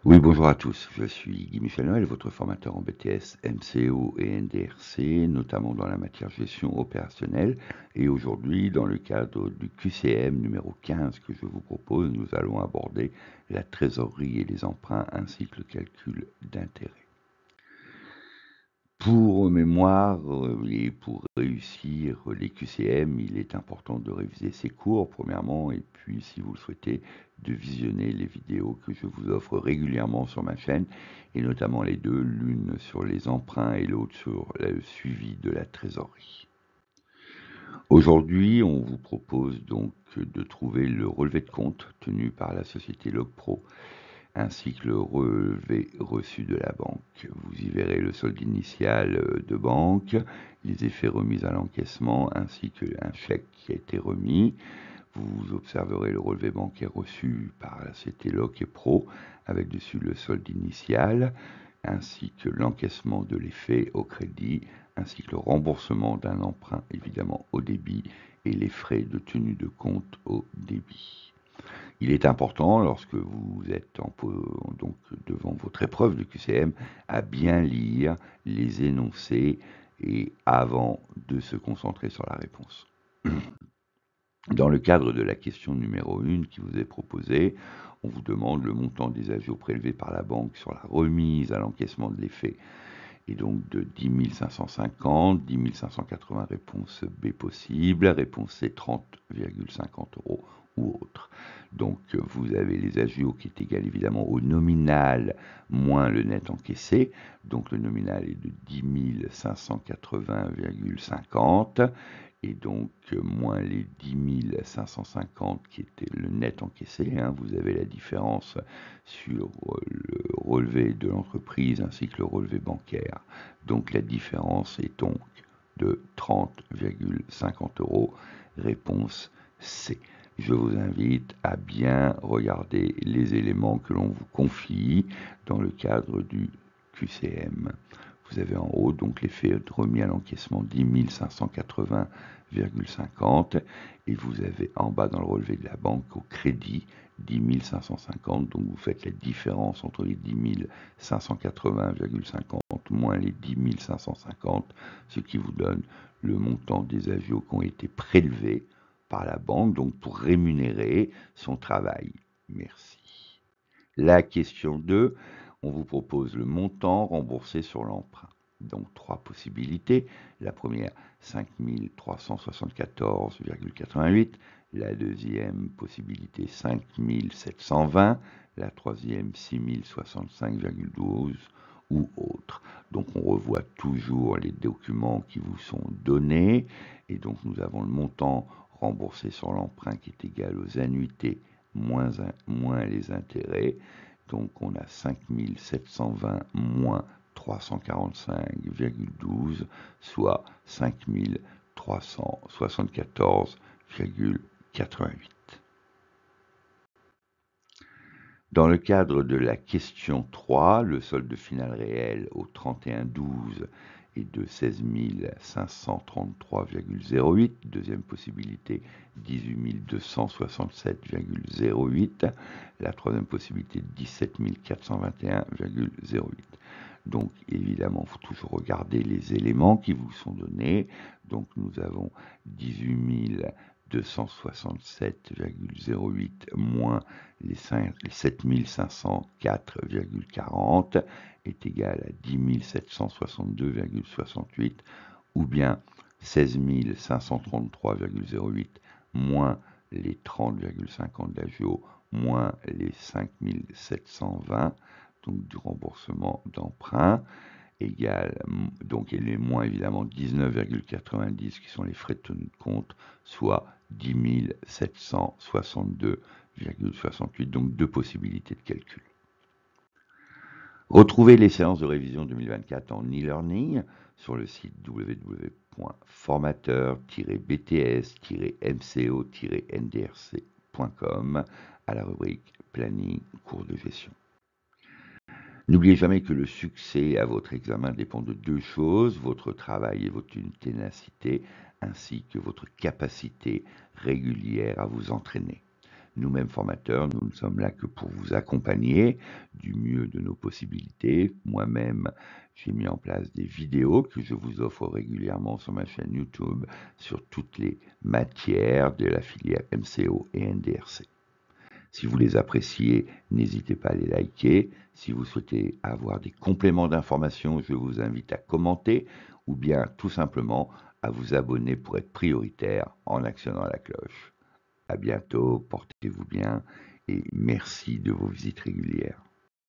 Oui, bonjour à tous. Je suis Guy Michel Noël, votre formateur en BTS, MCO et NDRC, notamment dans la matière gestion opérationnelle. Et aujourd'hui, dans le cadre du QCM numéro 15 que je vous propose, nous allons aborder la trésorerie et les emprunts ainsi que le calcul d'intérêt. Pour mémoire et pour réussir les QCM, il est important de réviser ses cours, premièrement, et puis, si vous le souhaitez, de visionner les vidéos que je vous offre régulièrement sur ma chaîne, et notamment les deux, l'une sur les emprunts et l'autre sur le suivi de la trésorerie. Aujourd'hui, on vous propose donc de trouver le relevé de compte tenu par la société Logpro ainsi que le relevé reçu de la banque. Vous y verrez le solde initial de banque, les effets remis à l'encaissement, ainsi qu'un chèque qui a été remis. Vous observerez le relevé bancaire reçu par la société Loc et Pro, avec dessus le solde initial, ainsi que l'encaissement de l'effet au crédit, ainsi que le remboursement d'un emprunt, évidemment au débit, et les frais de tenue de compte au débit. Il est important, lorsque vous êtes donc devant votre épreuve de QCM, à bien lire les énoncés et avant de se concentrer sur la réponse. Dans le cadre de la question numéro 1 qui vous est proposée, on vous demande le montant des agios prélevés par la banque sur la remise à l'encaissement de l'effet, et donc de 10 550, 10 580 réponse B possible, réponse C 30,50 euros ou autre. Donc vous avez les agios qui est égal évidemment au nominal moins le net encaissé, donc le nominal est de 10 580,50 et donc moins les 10 550 qui était le net encaissé, hein, vous avez la différence sur le relevé de l'entreprise ainsi que le relevé bancaire. Donc la différence est donc de 30,50 euros. Réponse C. Je vous invite à bien regarder les éléments que l'on vous confie dans le cadre du QCM. Vous avez en haut donc l'effet remis à l'encaissement 10 580,50 et vous avez en bas dans le relevé de la banque au crédit 10 550. Donc vous faites la différence entre les 10 580,50 moins les 10 550, ce qui vous donne le montant des agios qui ont été prélevés par la banque, donc pour rémunérer son travail. Merci. La question 2, on vous propose le montant remboursé sur l'emprunt. Donc trois possibilités. La première, 5 374,88. La deuxième possibilité, 5 720. La troisième, 6 065,12 ou autre. Donc on revoit toujours les documents qui vous sont donnés. Et donc nous avons le montant remboursé sur l'emprunt qui est égal aux annuités moins les intérêts. Donc on a 5 720 moins 345,12, soit 5 374,88. Dans le cadre de la question 3, le solde final réel au 31/12 est de 16 533,08. Deuxième possibilité, 18 267,08. La troisième possibilité, 17 421,08. Donc évidemment, il faut toujours regarder les éléments qui vous sont donnés. Donc nous avons 18 267,08 moins les 7 504,40 est égal à 10 762,68 ou bien 16 533,08 moins les 30,50 d'agio moins les 5 720, donc du remboursement d'emprunt, égale, donc et les moins évidemment 19,90 qui sont les frais de tenue de compte, soit 10 762,68, donc deux possibilités de calcul. Retrouvez les séances de révision 2024 en e-learning sur le site www.formateur-bts-mco-ndrc.com à la rubrique Planning cours de gestion. N'oubliez jamais que le succès à votre examen dépend de deux choses, votre travail et votre ténacité, ainsi que votre capacité régulière à vous entraîner. Nous-mêmes formateurs, nous ne sommes là que pour vous accompagner du mieux de nos possibilités. Moi-même, j'ai mis en place des vidéos que je vous offre régulièrement sur ma chaîne YouTube sur toutes les matières de la filière MCO et NDRC. Si vous les appréciez, n'hésitez pas à les liker. Si vous souhaitez avoir des compléments d'information, je vous invite à commenter ou bien tout simplement à vous abonner pour être prioritaire en actionnant la cloche. À bientôt, portez-vous bien et merci de vos visites régulières.